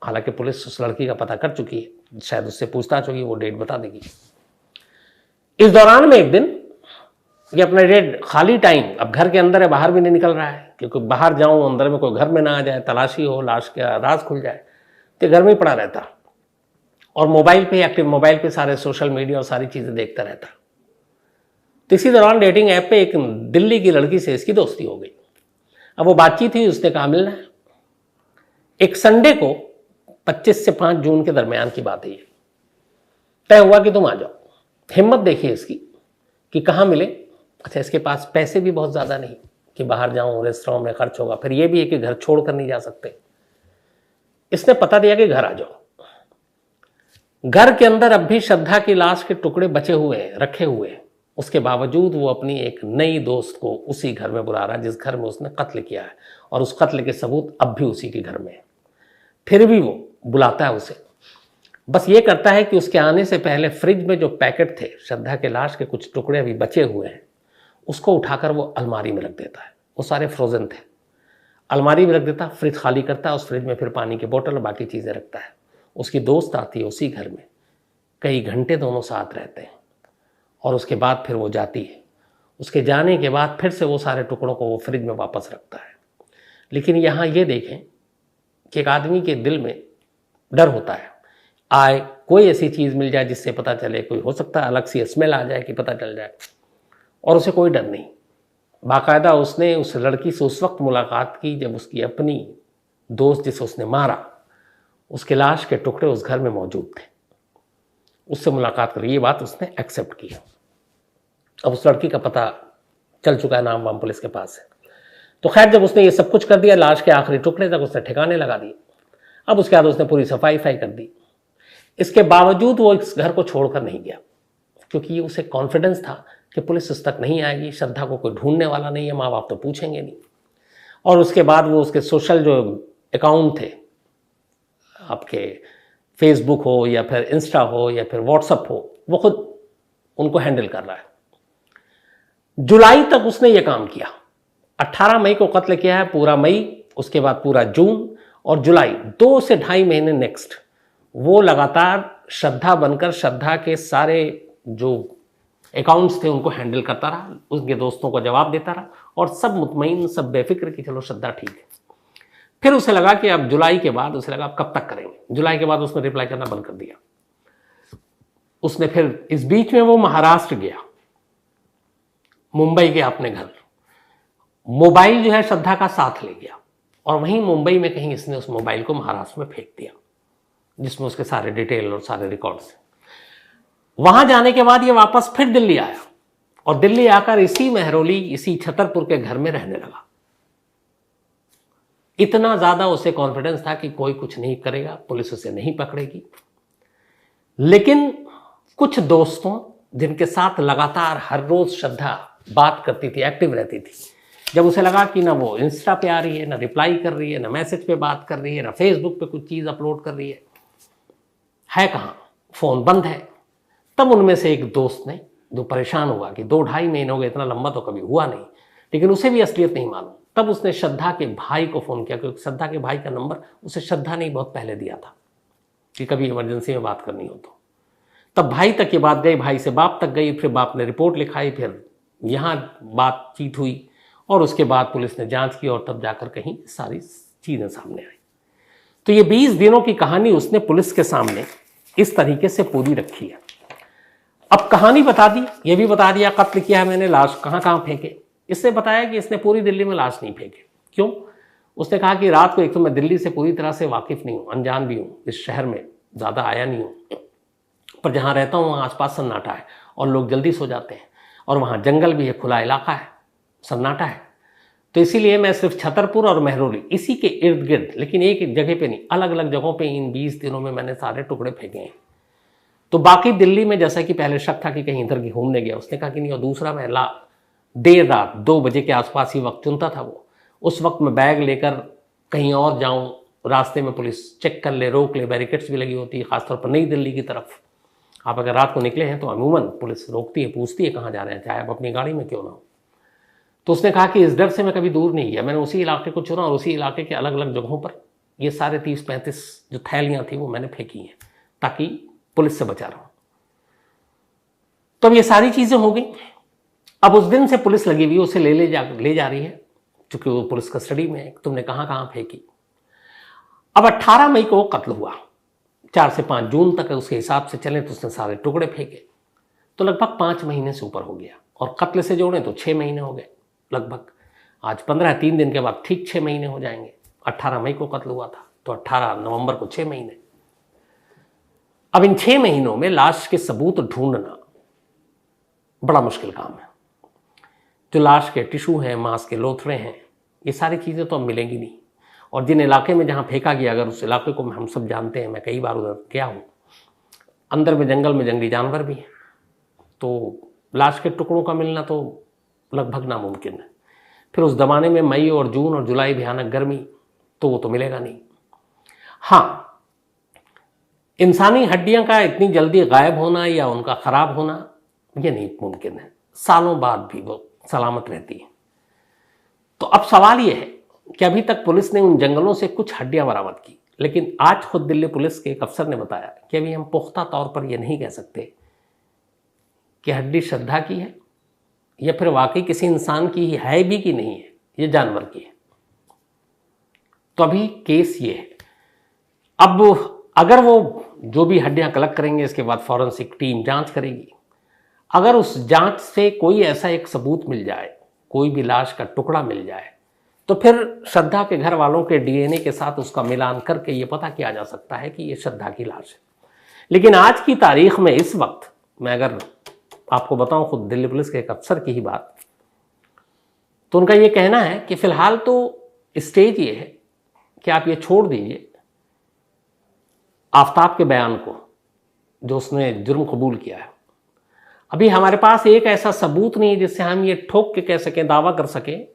हालांकि पुलिस उस लड़की का पता कर चुकी है, शायद उससे पूछताछ होगी, वो डेट बता देगी। इस दौरान में एक दिन ये अपना डेट, खाली टाइम, अब घर के अंदर है, बाहर भी नहीं निकल रहा है, क्योंकि बाहर जाऊं अंदर में कोई घर में ना आ जाए, तलाशी हो, लाश का राज खुल जाए, तो घर में ही पड़ा रहता और मोबाइल पे एक्टिव, मोबाइल पे सारे सोशल मीडिया और सारी चीजें देखता रहता। तो इसी दौरान डेटिंग ऐप पे एक दिल्ली की लड़की से इसकी दोस्ती हो गई। अब वो बातचीत हुई, उसने कहा मिलना है। एक संडे को 25 से 5 जून के दरमियान की बात है ये। तय हुआ कि तुम आ जाओ। हिम्मत देखिए इसकी कि कहाँ मिले। अच्छा, इसके पास पैसे भी बहुत ज़्यादा नहीं कि बाहर जाऊं, रेस्टोरेंट में खर्च होगा, फिर ये भी है कि घर छोड़ कर नहीं जा सकते। इसने पता दिया कि घर आ जाओ। घर के अंदर अब भी श्रद्धा की लाश के टुकड़े बचे हुए हैं, रखे हुए हैं। उसके बावजूद वो अपनी एक नई दोस्त को उसी घर में बुला रहा है जिस घर में उसने कत्ल किया है, और उस कत्ल के सबूत अब भी उसी के घर में है। फिर भी वो बुलाता है उसे। बस ये करता है कि उसके आने से पहले फ्रिज में जो पैकेट थे, श्रद्धा के लाश के कुछ टुकड़े अभी बचे हुए हैं, उसको उठाकर वो अलमारी में रख देता है। वो सारे फ्रोजन थे, अलमारी में रख देता, फ्रिज खाली करता है, उस फ्रिज में फिर पानी की बोतल और बाकी चीज़ें रखता है। उसकी दोस्त आती है उसी घर में, कई घंटे दोनों साथ रहते हैं और उसके बाद फिर वो जाती है। उसके जाने के बाद फिर से वो सारे टुकड़ों को वो फ्रिज में वापस रखता है। लेकिन यहाँ ये देखें कि एक आदमी के दिल में डर होता है, आए कोई ऐसी चीज़ मिल जाए जिससे पता चले, कोई हो सकता है अलग सी स्मेल आ जाए कि पता चल जाए, और उसे कोई डर नहीं। बाकायदा उसने उस लड़की से उस वक्त मुलाकात की जब उसकी अपनी दोस्त जिसे उसने मारा, उसके लाश के टुकड़े उस घर में मौजूद थे। उससे मुलाकात करी, ये बात उसने एक्सेप्ट की। अब उस लड़की का पता चल चुका है, नाम वाम पुलिस के पास है। तो खैर, जब उसने ये सब कुछ कर दिया, लाश के आखिरी टुकड़े तक उसने ठिकाने लगा दिए। अब उसके बाद उसने पूरी सफाई कर दी। इसके बावजूद वो इस घर को छोड़कर नहीं गया, क्योंकि उसे कॉन्फिडेंस था कि पुलिस उस तक नहीं आएगी, श्रद्धा को कोई ढूंढने वाला नहीं है, माँ बाप तो पूछेंगे नहीं। और उसके बाद वो उसके सोशल जो अकाउंट थे, आपके फेसबुक हो या फिर इंस्टा हो या फिर व्हाट्सएप हो, वो खुद उनको हैंडल कर रहा है। जुलाई तक उसने ये काम किया। 18 मई को कत्ल किया है, पूरा मई, उसके बाद पूरा जून और जुलाई, 2 से 2.5 महीने नेक्स्ट वो लगातार श्रद्धा बनकर श्रद्धा के सारे जो अकाउंट्स थे उनको हैंडल करता रहा, उसके दोस्तों को जवाब देता रहा, और सब मुतमईन, सब बेफिक्र कि चलो श्रद्धा ठीक है। फिर उसे लगा कि अब जुलाई के बाद, उसे लगा अब कब तक करेंगे। जुलाई के बाद उसने रिप्लाई करना बंद कर दिया। उसने फिर इस बीच में वो महाराष्ट्र गया, मुंबई गया अपने घर, मोबाइल जो है श्रद्धा का साथ ले गया, और वहीं मुंबई में कहीं इसने उस मोबाइल को महाराष्ट्र में फेंक दिया जिसमें उसके सारे डिटेल और सारे रिकॉर्ड्स। वहां जाने के बाद ये वापस फिर दिल्ली आया और दिल्ली आकर इसी मेहरौली, इसी छतरपुर के घर में रहने लगा। इतना ज्यादा उसे कॉन्फिडेंस था कि कोई कुछ नहीं करेगा, पुलिस उसे नहीं पकड़ेगी। लेकिन कुछ दोस्तों जिनके साथ लगातार हर रोज श्रद्धा बात करती थी, एक्टिव रहती थी, जब उसे लगा कि ना वो इंस्टा पे आ रही है, ना रिप्लाई कर रही है, ना मैसेज पे बात कर रही है, ना फेसबुक पे कुछ चीज़ अपलोड कर रही है कहाँ, फ़ोन बंद है, तब उनमें से एक दोस्त ने, जो परेशान हुआ कि 2-2.5 महीने हो गए, इतना लंबा तो कभी हुआ नहीं, लेकिन उसे भी असलियत नहीं मालूम, तब उसने श्रद्धा के भाई को फ़ोन किया, क्योंकि श्रद्धा के भाई का नंबर उसे श्रद्धा ने बहुत पहले दिया था कि कभी इमरजेंसी में बात करनी हो तो। तब भाई तक ये बात गई, भाई से बाप तक गई, फिर बाप ने रिपोर्ट लिखाई, फिर यहाँ बातचीत हुई और उसके बाद पुलिस ने जांच की और तब जाकर कहीं सारी चीज़ें सामने आई। तो ये 20 दिनों की कहानी उसने पुलिस के सामने इस तरीके से पूरी रखी है। अब कहानी बता दी, ये भी बता दिया कत्ल किया है मैंने, लाश कहाँ कहाँ फेंके। इससे बताया कि इसने पूरी दिल्ली में लाश नहीं फेंके। क्यों? उसने कहा कि रात को, एक तो मैं दिल्ली से पूरी तरह से वाकिफ़ नहीं हूँ, अनजान भी हूँ, इस शहर में ज़्यादा आया नहीं हूँ, पर जहाँ रहता हूँ वहाँ आसपास सन्नाटा है और लोग जल्दी सो जाते हैं और वहाँ जंगल भी है, खुला इलाका है, सन्नाटा है। तो इसीलिए मैं सिर्फ छतरपुर और महरौली इसी के इर्द गिर्द, लेकिन एक जगह पे नहीं, अलग अलग जगहों पे इन 20 दिनों में मैंने सारे टुकड़े फेंके हैं। तो बाकी दिल्ली में जैसा कि पहले शक था कि कहीं इधर की घूमने गया, उसने कहा कि नहीं। और दूसरा, मैं देर रात 2 बजे के आसपास ही वक्त चुनता था वो, उस वक्त मैं बैग लेकर कहीं और जाऊं, रास्ते में पुलिस चेक कर ले, रोक ले, बैरिकेड्स भी लगी होती है, खासतौर पर नई दिल्ली की तरफ। आप अगर रात को निकले हैं तो अमूमन पुलिस रोकती है, पूछती है कहाँ जा रहे हैं, चाहे आप अपनी गाड़ी में क्यों ना हो। तो उसने कहा कि इस डर से मैं कभी दूर नहीं गया, मैंने उसी इलाके को चुना और उसी इलाके के अलग अलग जगहों पर ये सारे 30-35 जो थैलियाँ थी वो मैंने फेंकी हैं ताकि पुलिस से बचा रहूं। तो अब ये सारी चीज़ें हो गई। अब उस दिन से पुलिस लगी हुई, उसे ले जा रही है, चूंकि वो पुलिस कस्टडी में है, तुमने कहाँ कहाँ फेंकी। अब 18 मई को कत्ल हुआ, 4 से 5 जून तक उसके हिसाब से चले तो उसने सारे टुकड़े फेंके, तो लगभग 5 महीने से ऊपर हो गया। और कत्ल से जोड़ें तो 6 महीने हो गए लगभग। आज 15, 3 दिन के बाद ठीक 6 महीने हो जाएंगे। 18 मई को कत्ल हुआ था तो 18 नवंबर को 6 महीने। अब इन 6 महीनों में लाश के सबूत ढूंढना बड़ा मुश्किल काम है। जो लाश के टिश्यू हैं, मांस के लोथड़े हैं, ये सारी चीज़ें तो अब मिलेंगी नहीं। और जिन इलाके में जहाँ फेंका गया, अगर उस इलाके को हम सब जानते हैं, मैं कई बार उधर गया हूँ, अंदर में जंगल में जंगली जानवर भी हैं, तो लाश के टुकड़ों का मिलना तो लगभग नामुमकिन है। फिर उस ज़माने में मई और जून और जुलाई भयानक गर्मी, तो वो तो मिलेगा नहीं। हाँ, इंसानी हड्डियां का इतनी जल्दी गायब होना या उनका ख़राब होना ये नहीं मुमकिन है, सालों बाद भी वो सलामत रहती है। तो अब सवाल ये है कि अभी तक पुलिस ने उन जंगलों से कुछ हड्डियां बरामद की, लेकिन आज खुद दिल्ली पुलिस के एक अफसर ने बताया कि अभी हम पुख्ता तौर पर यह नहीं कह सकते कि हड्डी श्रद्धा की है या फिर वाकई किसी इंसान की है भी कि नहीं है, ये जानवर की है। तो अभी केस ये है। अब अगर वो जो भी हड्डियां कलेक्ट करेंगे, इसके बाद फॉरेंसिक टीम जांच करेगी। अगर उस जांच से कोई ऐसा एक सबूत मिल जाए, कोई भी लाश का टुकड़ा मिल जाए, तो फिर श्रद्धा के घर वालों के डीएनए के साथ उसका मिलान करके ये पता किया जा सकता है कि ये श्रद्धा की लाश है। लेकिन आज की तारीख में, इस वक्त मैं अगर आपको बताऊं खुद दिल्ली पुलिस के एक अफसर की ही बात, तो उनका ये कहना है कि फिलहाल तो स्टेज ये है कि आप ये छोड़ दीजिए आफ्ताब के बयान को, जो उसने जुर्म कबूल किया है। अभी हमारे पास एक ऐसा सबूत नहीं है जिससे हम ये ठोक के कह सकें, दावा कर सकें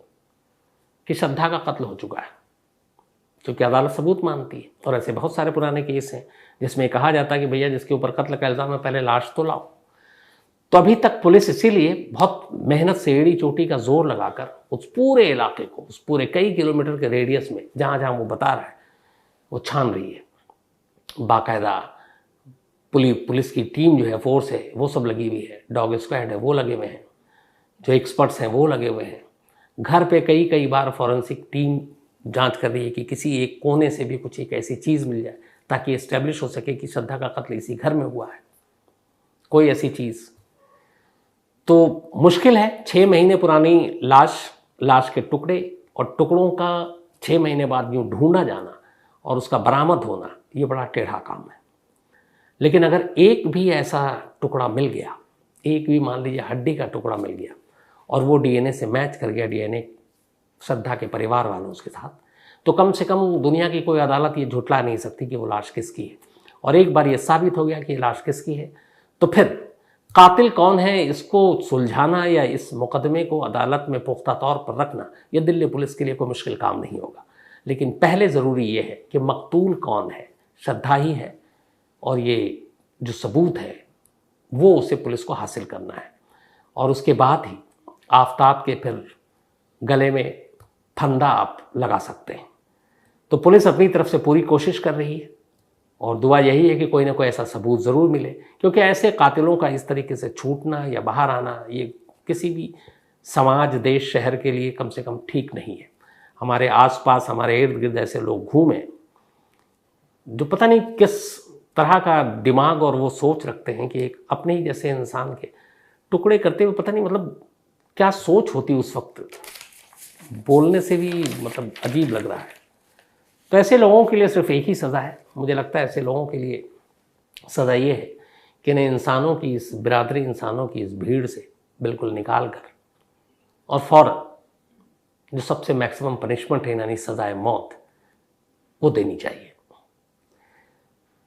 कि श्रद्धा का कत्ल हो चुका है, क्योंकि अदालत सबूत मानती है। और ऐसे बहुत सारे पुराने केस हैं जिसमें कहा जाता है कि भैया जिसके ऊपर कत्ल का इल्ज़ाम है पहले लाश तो लाओ। तो अभी तक पुलिस इसीलिए बहुत मेहनत से एड़ी चोटी का जोर लगाकर उस पूरे इलाके को, उस पूरे कई किलोमीटर के रेडियस में जहाँ जहाँ वो बता रहा है वो छान रही है। बाकायदा पुलिस की टीम जो है, फोर्स है, वो सब लगी हुई है, डॉग स्क्वाड है वो लगे हुए हैं, जो एक्सपर्ट्स हैं वो लगे हुए हैं। घर पे कई बार फॉरेंसिक टीम जांच कर रही है कि किसी एक कोने से भी कुछ एक ऐसी चीज़ मिल जाए ताकि इस्टेब्लिश हो सके कि श्रद्धा का कत्ल इसी घर में हुआ है, कोई ऐसी चीज़। तो मुश्किल है। 6 महीने पुरानी लाश के टुकड़े और टुकड़ों का 6 महीने बाद यूँ ढूंढा जाना और उसका बरामद होना, ये बड़ा टेढ़ा काम है। लेकिन अगर एक भी ऐसा टुकड़ा मिल गया, एक भी मान लीजिए हड्डी का टुकड़ा मिल गया और वो डीएनए से मैच कर गया, डीएनए श्रद्धा के परिवार वालों के साथ, तो कम से कम दुनिया की कोई अदालत ये झुठला नहीं सकती कि वो लाश किसकी है। और एक बार ये साबित हो गया कि लाश किसकी है, तो फिर कातिल कौन है इसको सुलझाना या इस मुकदमे को अदालत में पुख्ता तौर पर रखना, ये दिल्ली पुलिस के लिए कोई मुश्किल काम नहीं होगा। लेकिन पहले ज़रूरी ये है कि मकतूल कौन है, श्रद्धा ही है, और ये जो सबूत है वो उसे पुलिस को हासिल करना है। और उसके बाद ही आफ्ताब के फिर गले में फंदा आप लगा सकते हैं। तो पुलिस अपनी तरफ से पूरी कोशिश कर रही है और दुआ यही है कि कोई ना कोई ऐसा सबूत ज़रूर मिले, क्योंकि ऐसे कातिलों का इस तरीके से छूटना या बाहर आना ये किसी भी समाज, देश, शहर के लिए कम से कम ठीक नहीं है। हमारे आसपास, हमारे इर्द गिर्द ऐसे लोग घूमें जो पता नहीं किस तरह का दिमाग और वो सोच रखते हैं कि एक अपने ही जैसे इंसान के टुकड़े करते हुए, पता नहीं मतलब क्या सोच होती उस वक्त, बोलने से भी मतलब अजीब लग रहा है। तो ऐसे लोगों के लिए सिर्फ एक ही सज़ा है, मुझे लगता है ऐसे लोगों के लिए सज़ा ये है कि इन्हें इंसानों की, इस बिरादरी इंसानों की इस भीड़ से बिल्कुल निकाल कर और फ़ौरन जो सबसे मैक्सिमम पनिशमेंट है, यानी सज़ाए मौत, वो देनी चाहिए।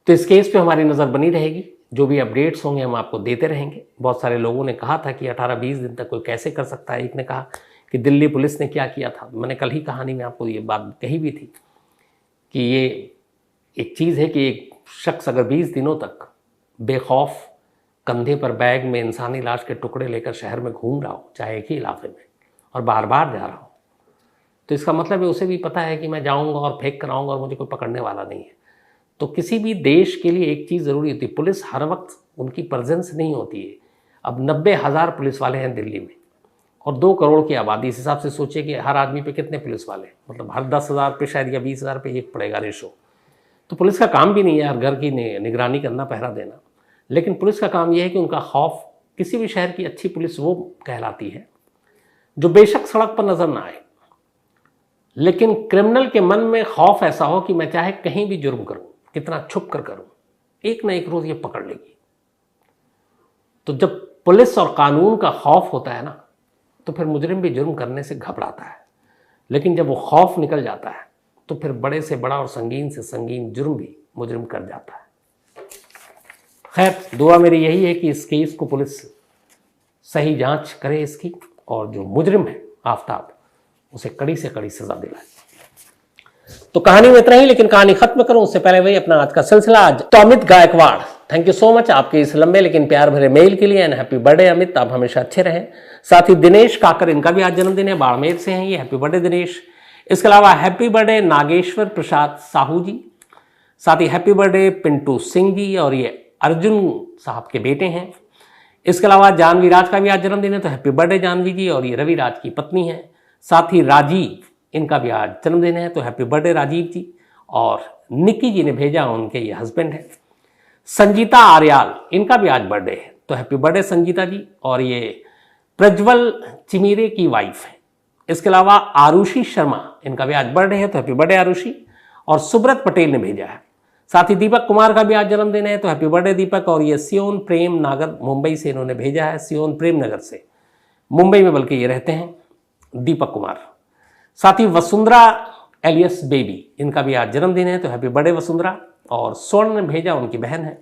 तो इस केस पे हमारी नज़र बनी रहेगी, जो भी अपडेट्स होंगे हम आपको देते रहेंगे। बहुत सारे लोगों ने कहा था कि 18-20 दिन तक कोई कैसे कर सकता है। एक ने कहा कि दिल्ली पुलिस ने क्या किया था। मैंने कल ही कहानी में आपको ये बात कही भी थी कि ये एक चीज़ है कि एक शख्स अगर 20 दिनों तक बेखौफ कंधे पर बैग में इंसानी लाश के टुकड़े लेकर शहर में घूम रहा हो, चाहे एक ही इलाके में, और बार बार जा रहा हो, तो इसका मतलब है उसे भी पता है कि मैं जाऊंगा और फेंक कर आऊँगा और मुझे कोई पकड़ने वाला नहीं है। तो किसी भी देश के लिए एक चीज़ ज़रूरी होती है, पुलिस हर वक्त उनकी प्रेजेंस नहीं होती है। अब 90,000 पुलिस वाले हैं दिल्ली में और 2 करोड़ की आबादी, इस हिसाब से सोचिए कि हर आदमी पे कितने पुलिस वाले, मतलब हर 10,000 पे शायद या 20,000 पे एक पड़ेगा रेशो। तो पुलिस का काम भी नहीं है हर घर की निगरानी करना, पहरा देना, लेकिन पुलिस का काम यह है कि उनका खौफ, किसी भी शहर की अच्छी पुलिस वो कहलाती है जो बेशक सड़क पर नजर ना आए, लेकिन क्रिमिनल के मन में खौफ ऐसा हो कि मैं चाहे कहीं भी जुर्म करूं, कितना छुप कर करूं, एक ना एक रोज ये पकड़ लेगी। तो जब पुलिस और कानून का खौफ होता है ना, तो फिर मुजरिम भी जुर्म करने से घबराता है। लेकिन जब वो खौफ निकल जाता है तो फिर बड़े से बड़ा और संगीन से संगीन जुर्म भी मुजरिम कर जाता है। खैर, दुआ मेरी यही है कि इस केस को पुलिस सही जांच करे इसकी, और जो मुजरिम है आफ्ताब, उसे कड़ी से कड़ी सजा दिलाए। तो कहानी में इतना ही, लेकिन कहानी खत्म करूं उससे पहले वही अपना आज का सिलसिला। आज तो Amit Gaikwad, thank you so much आपके इस लंबे लेकिन प्यार भरे मेल के लिए, एंड हैप्पी बर्थडे अमित, आप हमेशा अच्छे रहें। साथ ही दिनेश काकर, इनका भी आज जन्मदिन है, बाड़मेर से हैं ये, हैप्पी बर्थडे दिनेश। इसके अलावा हैप्पी बर्थडे नागेश्वर प्रसाद साहू जी, साथ ही हैप्पी बर्थडे पिंटू सिंह जी, और ये अर्जुन साहब के बेटे हैं। इसके अलावा जानवी राज का भी आज जन्मदिन है, तो हैप्पी बर्थडे जानवी जी, और ये रवि राज की पत्नी है। साथ ही राजीव, इनका भी आज जन्मदिन है, तो हैप्पी बर्थडे राजीव जी। और निक्की जी ने भेजा, उनके ये हस्बैंड है। संजीता आर्याल, इनका भी आज बर्थडे है, तो हैप्पी बर्थडे संजीता जी। और ये प्रज्वल चिमीरे की वाइफ है। इसके अलावा आरुषि शर्मा, इनका भी आज बर्थडे है, तो हैप्पी बर्थडे आरुषि। और सुब्रत पटेल ने भेजा है। साथ ही दीपक कुमार का भी आज जन्मदिन है, तो हैप्पी बर्थडे दीपक। और ये सियोन प्रेम नागर, मुंबई से इन्होंने भेजा है, सियोन प्रेम नगर से, मुंबई में बल्कि ये रहते हैं, दीपक कुमार। साथ ही वसुंधरा एलियस बेबी, इनका भी आज जन्मदिन है, तो हैप्पी बर्थडे वसुंधरा। और स्वर्ण ने भेजा, उनकी बहन है।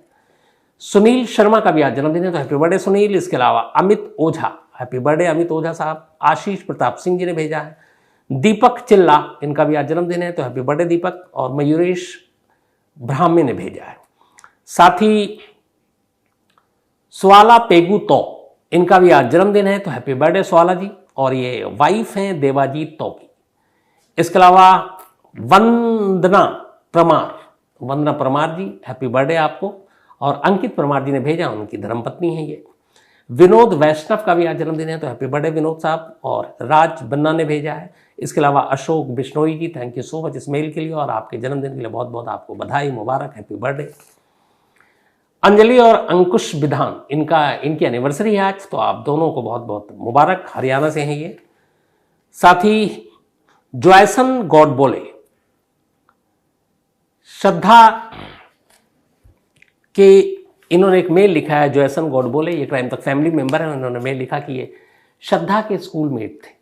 सुनील शर्मा का भी आज जन्मदिन है, तो हैप्पी बर्थडे सुनील। इसके अलावा अमित ओझा, हैप्पी बर्थडे अमित ओझा साहब। आशीष प्रताप सिंह जी ने भेजा है। दीपक चिल्ला, इनका भी आज जन्मदिन है, तो हैप्पी बर्थडे दीपक। और मयूरेश ब्राह्मणे ने भेजा है। साथ ही स्वाला पेगू तो, इनका भी आज जन्मदिन है, तो हैप्पी बर्थडे स्वाला जी। और ये वाइफ हैं देवाजीत तो की। इसके अलावा वंदना परमार जी, हैप्पी बर्थडे आपको। और अंकित परमार जी ने भेजा, उनकी धर्मपत्नी है ये। विनोद वैष्णव का भी आज जन्मदिन है, तो हैप्पी बर्थडे विनोद साहब। और राज बन्ना ने भेजा है। इसके अलावा अशोक बिश्नोई जी, थैंक यू सो मच इस मेल के लिए, और आपके जन्मदिन के लिए बहुत बहुत आपको बधाई, मुबारक, हैप्पी बर्थडे। अंजलि और अंकुश विधान, इनकी एनिवर्सरी है आज, तो आप दोनों को बहुत बहुत मुबारक, हरियाणा से हैं ये। साथ ही जॉयसन गॉडबोले, श्रद्धा के इन्होंने एक मेल लिखा है। जॉयसन गॉडबोले ये क्राइम तक फैमिली मेंबर है, उन्होंने मेल लिखा कि ये श्रद्धा के स्कूलमेट थे।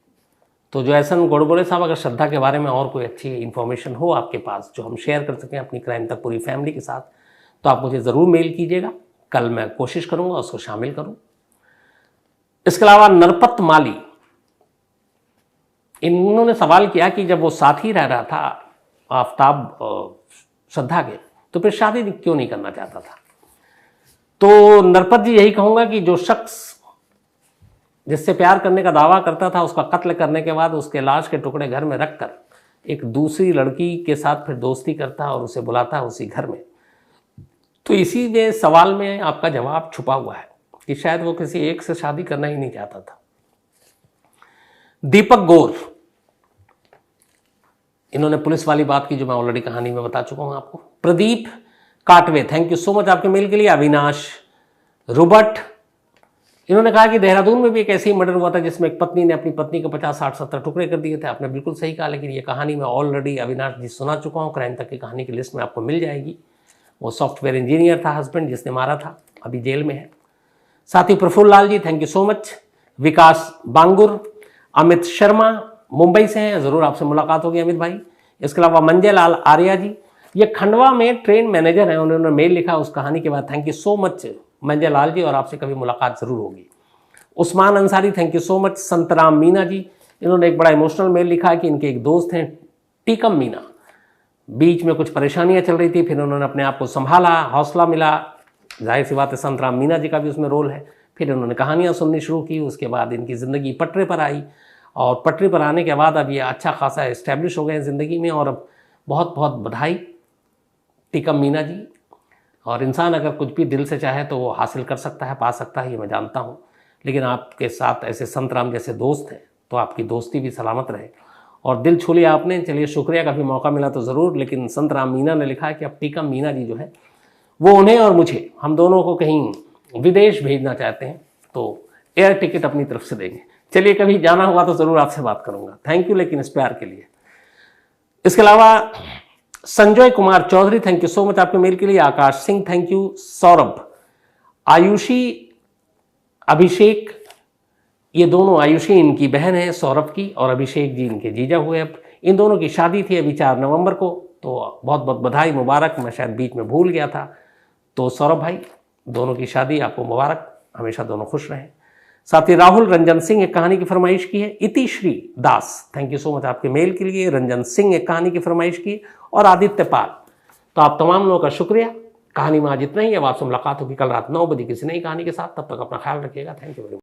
तो जॉयसन गॉडबोले साहब, अगर श्रद्धा के बारे में और कोई अच्छी इन्फॉर्मेशन हो आपके पास जो हम शेयर कर सकें अपनी क्राइम तक पूरी फैमिली के साथ, तो आप मुझे ज़रूर मेल कीजिएगा, कल मैं कोशिश करूंगा उसको शामिल करूं। इसके अलावा नरपत माली, इन्होंने सवाल किया कि जब वो साथ ही रह रहा था आफ्ताब श्रद्धा के, तो फिर शादी क्यों नहीं करना चाहता था। तो नरपत जी, यही कहूंगा कि जो शख्स जिससे प्यार करने का दावा करता था, उसका कत्ल करने के बाद उसके लाश के टुकड़े घर में रखकर एक दूसरी लड़की के साथ फिर दोस्ती करता और उसे बुलाता उसी घर में। तो इसी में सवाल में आपका जवाब छुपा हुआ है कि शायद वो किसी एक से शादी करना ही नहीं चाहता था। दीपक गौर, इन्होंने पुलिस वाली बात की जो मैं ऑलरेडी कहानी में बता चुका हूं आपको। Pradeep Katwe, thank you so much आपके मेल के लिए। अविनाश रुबट, इन्होंने कहा कि देहरादून में भी एक ऐसे ही मर्डर हुआ था जिसमें एक पत्नी ने अपनी पत्नी को 50, 60, 70 टुकड़े कर दिए थे। आपने बिल्कुल सही कहा, लेकिन ये कहानी मैं ऑलरेडी अविनाश जी सुना चुका हूँ। क्राइम तक की कहानी की लिस्ट में आपको मिल जाएगी। वो सॉफ्टवेयर इंजीनियर था हस्बैंड जिसने मारा था, अभी जेल में है। साथ ही Praful Lal ji, thank you so much. विकास बांगुर, अमित शर्मा मुंबई से हैं, ज़रूर आपसे मुलाकात होगी अमित भाई। इसके अलावा मंजय लाल आर्या जी, ये खंडवा में ट्रेन मैनेजर हैं, उन्होंने मेल लिखा उस कहानी के बाद। Thank you so much Manjay Lal ji, और आपसे कभी मुलाकात ज़रूर होगी। Usman Ansari, thank you so much. Santram Meena ji, इन्होंने एक बड़ा इमोशनल मेल लिखा कि इनके एक दोस्त हैं टीकम मीना, बीच में कुछ परेशानियां चल रही थी, फिर उन्होंने अपने आप को संभाला, हौसला मिला। जाहिर सी बात है संतराम मीना जी का भी उसमें रोल है। फिर उन्होंने कहानियाँ सुननी शुरू की, उसके बाद इनकी ज़िंदगी पटरी पर आई, और पटरी पर आने के बाद अब ये अच्छा खासा इस्टेब्लिश हो गए हैं ज़िंदगी में। और अब बहुत बहुत बधाई टीकम मीना जी। और इंसान अगर कुछ भी दिल से चाहे तो वो हासिल कर सकता है, पा सकता है, ये मैं जानता हूँ। लेकिन आपके साथ ऐसे संतराम जैसे दोस्त हैं तो आपकी दोस्ती भी सलामत रहे। और दिल छू लिया आपने, चलिए शुक्रिया। कभी मौका मिला तो ज़रूर। लेकिन संतराम मीना ने लिखा है कि अब टीकम मीना जी जो है वो उन्हें और मुझे, हम दोनों को कहीं विदेश भेजना चाहते हैं, तो एयर टिकट अपनी तरफ से देंगे। चलिए कभी जाना हुआ तो ज़रूर आपसे बात करूँगा। थैंक यू लेकिन इस प्यार के लिए। इसके अलावा Sanjay Kumar Chaudhary, thank you so much आपके मेल के लिए। Akash Singh, thank you. सौरभ, आयुषी, अभिषेक, ये दोनों, आयुषी इनकी बहन है सौरभ की, और अभिषेक जी इनके जीजा हुए। अब इन दोनों की शादी थी अभी 4 नवंबर को, तो बहुत बहुत बधाई, मुबारक। मैं शायद बीच में भूल गया था। तो सौरभ भाई, दोनों की शादी आपको मुबारक, हमेशा दोनों खुश रहें। साथ ही राहुल रंजन सिंह एक कहानी की फरमाइश की है। इतिश्री दास, थैंक यू सो मच आपके मेल के लिए। रंजन सिंह एक कहानी की फरमाइश की, और आदित्य पाल। तो आप तमाम लोगों का शुक्रिया। कहानी में आज इतना ही। अब आपसे मुलाकात होगी कल रात 9 बजे किसी नई कहानी के साथ। तब तक अपना ख्याल रखिएगा। Thank you very much.